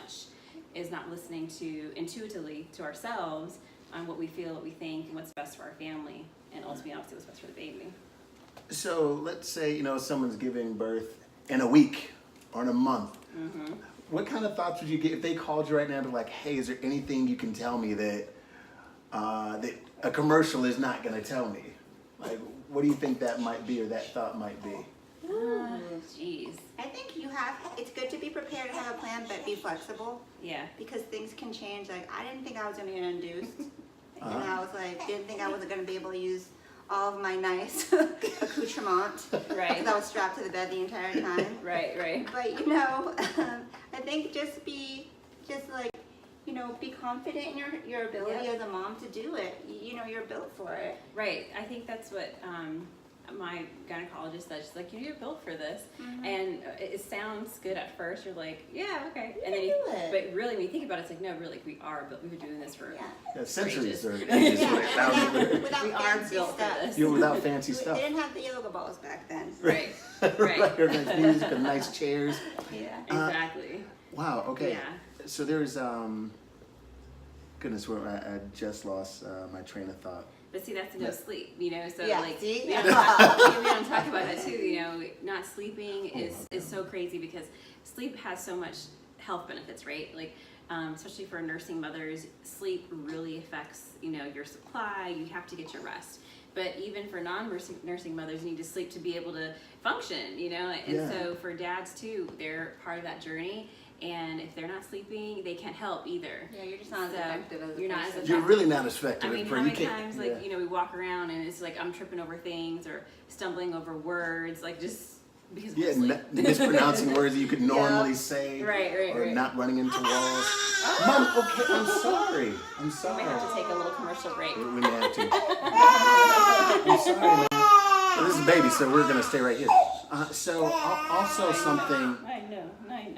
much is not listening to intuitively to ourselves on what we feel, what we think, and what's best for our family, and ultimately obviously what's best for the baby. So let's say, someone's giving birth in a week or in a month. Mm-hmm. What kind of thoughts would you get if they called you right now and be like, hey, is there anything you can tell me that that a commercial is not going to tell me? Like, what do you think that might be or that thought might be? Jeez. I think it's good to be prepared to have a plan, but be flexible. Yeah. Because things can change. Like, I didn't think I was going to get induced. And I was like, didn't think I wasn't going to be able to use all of my nice accoutrement. Right. Because I was strapped to the bed the entire time. Right. But, I think be confident in your ability as a mom to do it. You're built for it. Right. I think that's what my gynecologist said. She's like, you're built for this. Mm-hmm. And it sounds good at first. You're like, yeah, okay. You And then can do it. but really, when you think about it, it's like, no, really, we are built. We've been doing this for Centuries or ages. ages, Yeah, thousands. without We are fancy built for stuff. this. Without fancy They stuff. didn't have the yoga balls back then. Right. Right. Or nice music and nice chairs. Yeah. Exactly. Wow. Okay. Yeah. So there's goodness, I just lost my train of thought. But see, that's no sleep, so Yeah, like, see? we don't talk about that too, not sleeping is so crazy because sleep has so much health benefits, right? Like, especially for nursing mothers, sleep really affects, your supply. You have to get your rest. But even for non-nursing mothers, you need to sleep to be able to function, And so for dads too, they're part of that journey. And if they're not sleeping, they can't help either. Yeah, you're just not as effective as a You're not as person. effective. You're really not as effective. I mean, how many times, we walk around and it's like I'm tripping over things or stumbling over words, like just because of sleep. Mispronouncing words that you could normally say. Right. Or not running into walls. Mom, okay, I'm sorry. We might have to take a little commercial break. We may have to. I'm sorry, man. Well, this is baby, so we're going to stay right here. Also something... I know.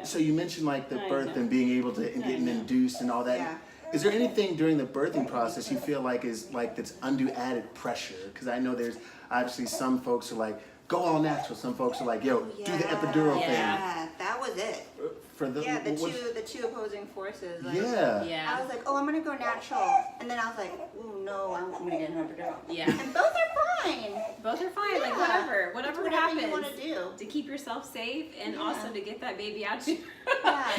So you mentioned like the birth and being able to and getting induced and all that. Yeah. Is there anything during the birthing process you feel like is like that's undue added pressure? Because I know there's obviously some folks are like, go all natural. Some folks are like, yo, do the epidural thing. Yeah, that was it. For the the two opposing forces. Like, yeah. I was like, oh, I'm gonna go natural, and then I was like, oh no, I'm gonna get an epidural. Yeah. And both are fine. Both are fine. Like Whatever whatever happens. you want to do. To keep yourself safe and also to get that baby out you. Yeah.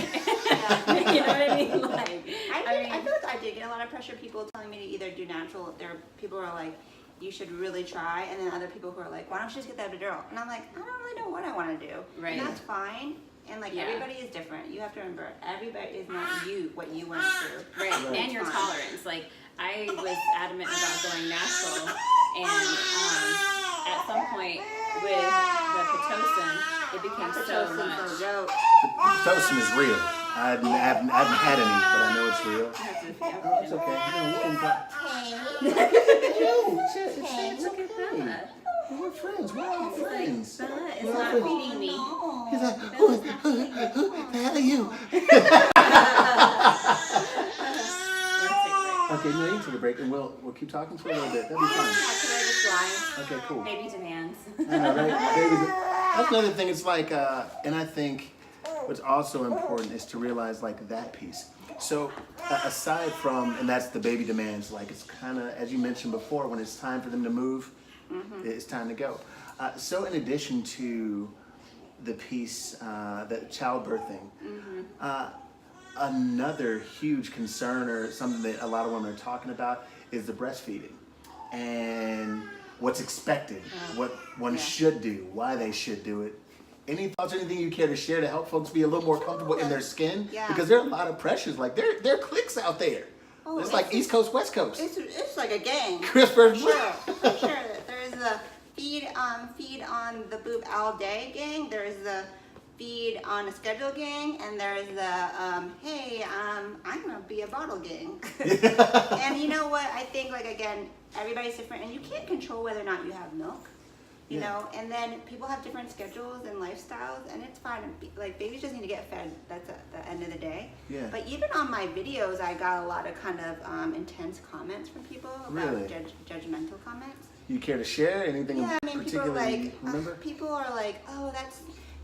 You know what I mean? Like, I feel like I did get a lot of pressure. People telling me to either do natural. There are people who are like, you should really try, and then other people who are like, why don't you just get the epidural? And I'm like, I don't really know what I want to do. Right. And that's fine. And everybody is different. You have to remember, everybody is not what you went through. Right. And your tolerance. Like, I was adamant about going natural, and at some point with the Pitocin, it became so much. Pitocin is real. I haven't had any, but I know it's real. Oh, it's okay. You can talk. It's okay. We're friends. We're all friends. Bella is not feeding me. He's like, who the hell are you? Okay, no, you take a break, and we'll keep talking for a little bit. That'll be fine. Okay, cool. Baby demands. I know, right? That's another thing. It's like, and I think what's also important is to realize like that piece. So aside from, and that's the baby demands, like it's kind of, as you mentioned before, when it's time for them to move, it's time to go. So in addition to the piece, the childbirthing, another huge concern or something that a lot of women are talking about is the breastfeeding and what's expected, what one should do, why they should do it. Any thoughts or anything you care to share to help folks be a little more comfortable in their skin? Yeah. Because there are a lot of pressures. Like there are cliques out there. Oh, it's like East Coast, West Coast. It's like a gang. Christopher. Sure. There's the feed on the boob all day gang. There's the feed on a schedule gang, and there's the hey, I'm gonna be a bottle gang. And you know what? I think again, everybody's different, and you can't control whether or not you have milk. You know, and then people have different schedules and lifestyles, and it's fine. Babies just need to get fed. That's at the end of the day. Yeah. But even on my videos, I got a lot of kind of intense comments from people about judgmental comments. You care to share anything? Yeah, I mean, particularly remember? People are like, oh,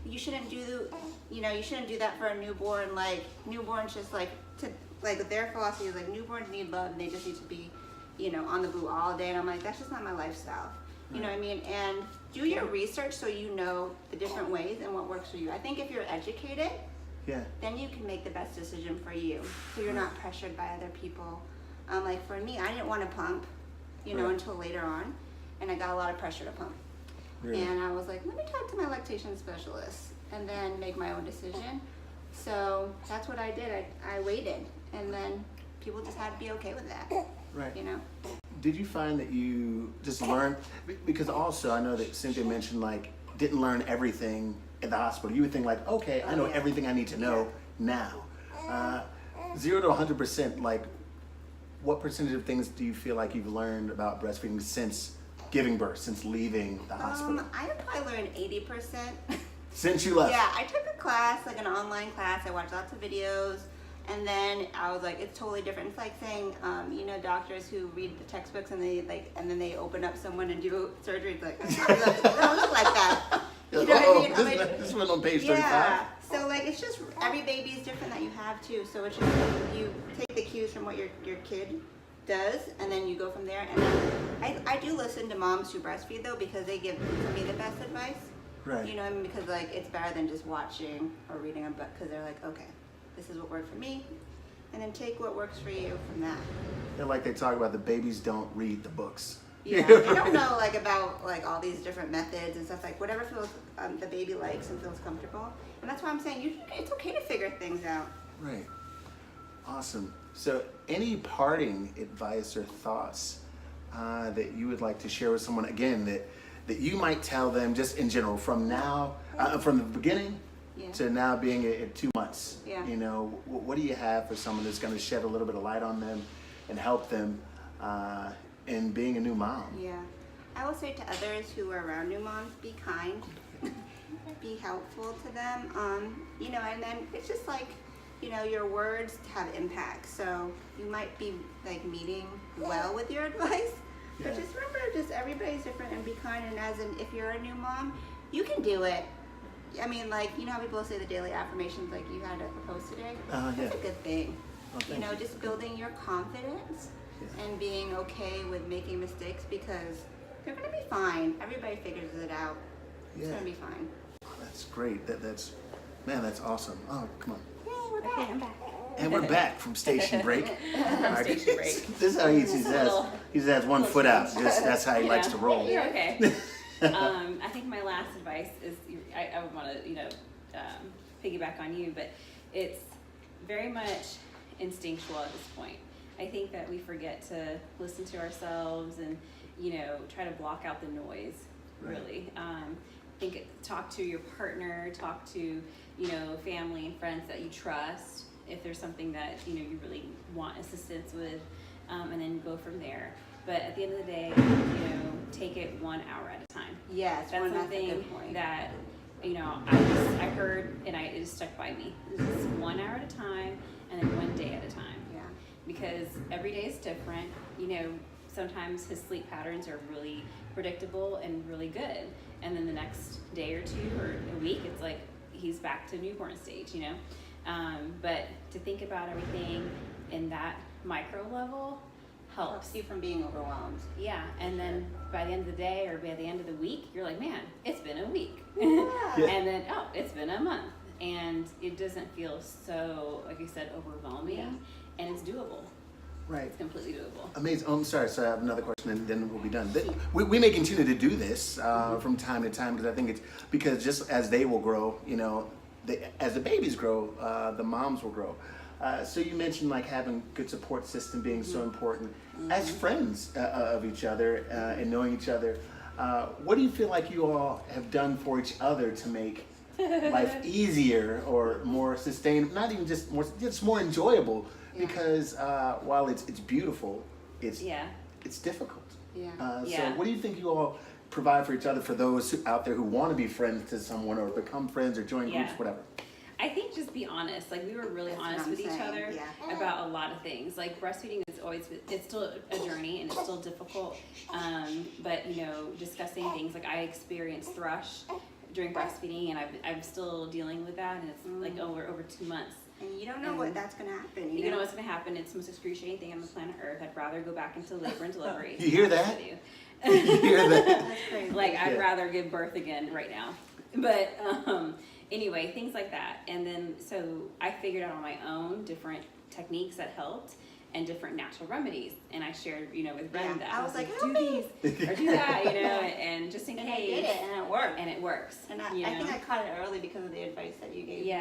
you shouldn't do, you shouldn't do that for a newborn. Like newborns just like their philosophy is like newborns need love and they just need to be, on the boo all day. And I'm like, that's just not my lifestyle. You know what I mean? And do your research so you know the different ways and what works for you. I think if you're educated, then you can make the best decision for you. So you're not pressured by other people. Like for me, I didn't want to pump, until later on, and I got a lot of pressure to pump. Really? And I was like, let me talk to my lactation specialist and then make my own decision. So that's what I did. I waited, and then people just had to be okay with that. Right. Did you find that you just learned, because also I know that Cynthia mentioned like didn't learn everything at the hospital. You would think like, okay, I know everything I need to know now. 0 to 100%, like what percentage of things do you feel like you've learned about breastfeeding since giving birth, since leaving the hospital? I probably learned 80%. Since you left? Yeah, I took a class, like an online class. I watched lots of videos. And then I was like, it's totally different. It's like saying, doctors who read the textbooks and then they open up someone and do surgery. It's like, it don't look like that. You know what I mean? This went on page 35. Yeah. So like, it's just every baby is different that you have too. So it's just you take the cues from what your kid does, and then you go from there. And then I do listen to moms who breastfeed though, because they give me the best advice. Right. You know what I mean? Because like, it's better than just watching or reading a book, because they're like, okay, this is what worked for me, and then take what works for you from that. They're like, they talk about the babies don't read the books. Yeah, they don't know like about like all these different methods and stuff, like whatever feels the baby likes and feels comfortable. And that's why I'm saying it's okay to figure things out. Right. Awesome. So any parting advice or thoughts that you would like to share with someone, again, that you might tell them just in general from now, from the beginning to now being at 2 months? Yeah. What do you have for someone that's going to shed a little bit of light on them and help them in being a new mom? Yeah. I will say to others who are around new moms, be kind, be helpful to them. And then it's just like, your words have impact. So you might be like meeting well with your advice, but just remember, just everybody's different, and be kind. And if you're a new mom, you can do it. I mean, like, how people say the daily affirmations, like you had a post today? That's a good thing. Oh, just building your confidence and being okay with making mistakes, because they're going to be fine. Everybody figures it out. It's going to be fine. That's great. That's awesome. Oh, come on. Yay, we're back. I'm back. And we're back from station break. Station break. This is how he just has one foot out. That's how he likes to roll. You're okay. I think my last advice is, I would want to, piggyback on you, but it's very much instinctual at this point. I think that we forget to listen to ourselves and, try to block out the noise, really. Talk to your partner, talk to, family and friends that you trust, if there's something that, you really want assistance with, and then go from there. But at the end of the day, take it 1 hour at a time. Yes, that's something a good point. That, I heard, and it just stuck by me. It's 1 hour at a time, and then 1 day at a time. Yeah. Because every day is different. Sometimes his sleep patterns are really predictable and really good, and then the next day or two or a week, it's like he's back to newborn stage. But to think about everything in that micro level helps you from being overwhelmed. Yeah, and then by the end of the day or by the end of the week, you're like, man, it's been a week. Yeah. And then, it's been a month. And it doesn't feel so, like you said, overwhelming. And it's doable. Right. It's completely doable. Amazing. Oh, I'm sorry. So I have another question, and then we'll be done. We may continue to do this from time to time, because I think it's because just as they will grow, as the babies grow, the moms will grow. So you mentioned like having good support system being so important. As friends of each other and knowing each other, what do you feel like you all have done for each other to make life easier or more sustainable? Not even just more enjoyable. Because while it's beautiful, it's difficult. So what do you think you all provide for each other, for those out there who want to be friends to someone or become friends or join groups, whatever? I think just be honest. Like, we were really honest with each other about a lot of things. Like, breastfeeding is it's still a journey, and it's still difficult. But discussing things like I experienced thrush during breastfeeding, and I'm still dealing with that, and it's like over 2 months. And you don't know what that's going to happen. You know what's going to happen. It's the most excruciating thing on the planet Earth. I'd rather go back into labor and delivery. You hear that? You. You hear that? That's crazy. Like, I'd rather give birth again right now. But anyway, things like that. And then, so I figured out on my own different techniques that helped and different natural remedies. And I shared, with Ren that. I was like, do these or do that, and just in And case. I did it, and it worked. And it works. And I think I caught it early because of the advice that you gave me.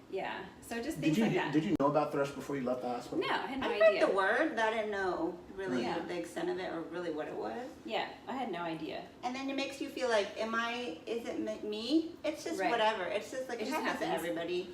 Yeah. So just things like that. Did you know about thrush before you left the hospital? No, I had no I idea. heard the word, but I didn't know really Yeah. the extent of it or really what it was. Yeah, I had no idea. And then it makes you feel like, is it me? It's just Right. whatever. It's just like, It it just happens to happens. everybody.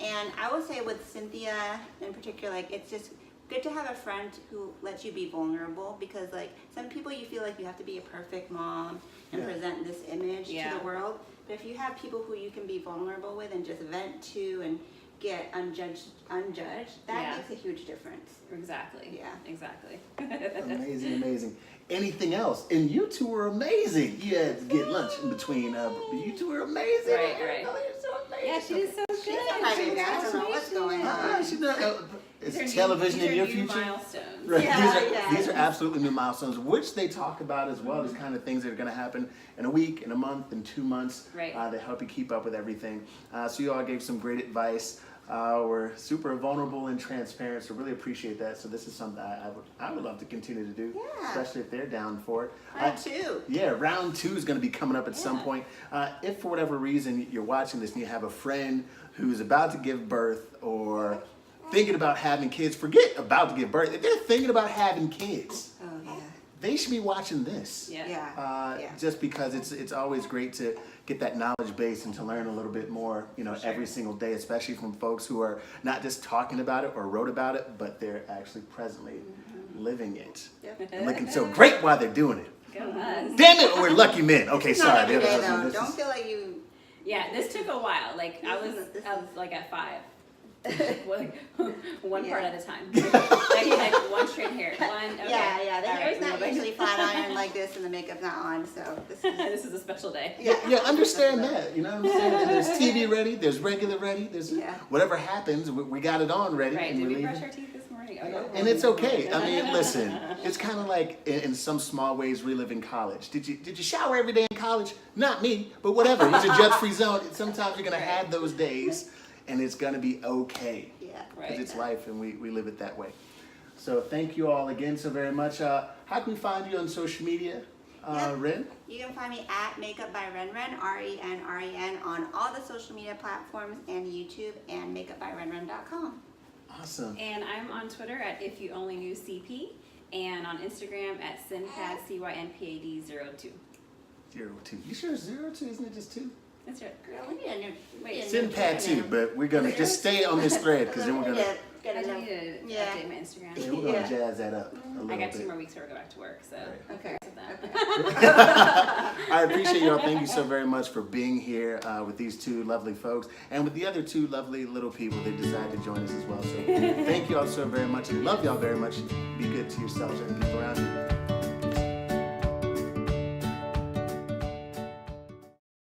And I will say with Cynthia in particular, like, it's just good to have a friend who lets you be vulnerable, because like some people you feel like you have to be a perfect mom and Yeah. present this image Yeah. to the world. But if you have people who you can be vulnerable with and just vent to and get unjudged, that Yeah. makes a huge difference. Exactly. Yeah. Exactly. Amazing. Anything else? And you two were amazing. You had to get lunch in between. You two were amazing. Right. You're so amazing. Yeah, she did so good. She's a crybaby. I don't know what's going on. Is television in your future? Milestones. Right. Yeah, These are absolutely new milestones, which they talk about as well as kind of things that are going to happen in a week, in a month, in 2 months. Right. That help you keep up with everything. So you all gave some great advice. We're super vulnerable and transparent, so really appreciate that. So this is something I would love to continue to do, Yeah. especially if they're down for it. Round two. Yeah, round 2 is going to be coming up at some Yeah. point. If for whatever reason you're watching this and you have a friend who's about to give birth or thinking about having kids, forget about to give birth. If they're thinking about having kids, Oh yeah. they should be watching this. Yeah. Yeah. Just because it's always great to get that knowledge base and to learn a little bit more, every single day, especially from folks who are not just talking about it or wrote about it, but they're actually presently living it. Yep. And looking so great while they're doing it. Go us. Damn it, we're lucky men. Okay, It's not sorry. every day, This though. is- Don't feel like you. Yeah, this took a while. Like I was like at 5. Like, one part Yeah. at a time. like one straight hair. One. Okay. Yeah. The All hair's right, not moving. usually flat iron like this, and the makeup's not on. So this is. This is a special day. Yeah, understand that. You know what I'm saying? And there's TV ready, there's regular ready, there's Yeah. whatever happens, we got it on ready. Right. and Did we're we brush leaving. our teeth this morning? Oh, And it's okay. I mean, listen, it's kind of like in some small ways reliving college. Did you shower every day in college? Not me, but whatever. It's a judge-free zone. Sometimes you're gonna have those days, and it's gonna be okay. Yeah. Right. Because it's life, and we live it that way. So thank you all again so very much. How can we find you on social media, Ren? You can find me at Makeup by Renren, RENREN, on all the social media platforms and YouTube, and makeupbyrenren.com. Awesome. And I'm on Twitter at If You Only Knew CP, and on Instagram at Synpad CYNPAD02. 02. You sure it's 02? Isn't it just 2? That's right. Girl, we need a new. Wait, Synpad 2, but we're gonna just stay on this thread because then we're gonna get I a do new. need to Yeah. update my Instagram. yeah, we're gonna Yeah. jazz that up a little I got bit. 2 more weeks before I go back to work, so. Right. Okay. with that. I appreciate y'all. Thank you so very much for being here with these 2 lovely folks and with the other 2 lovely little people that decided to join us as well. So thank you all so very much and love y'all very much. Be good to yourselves and people around you.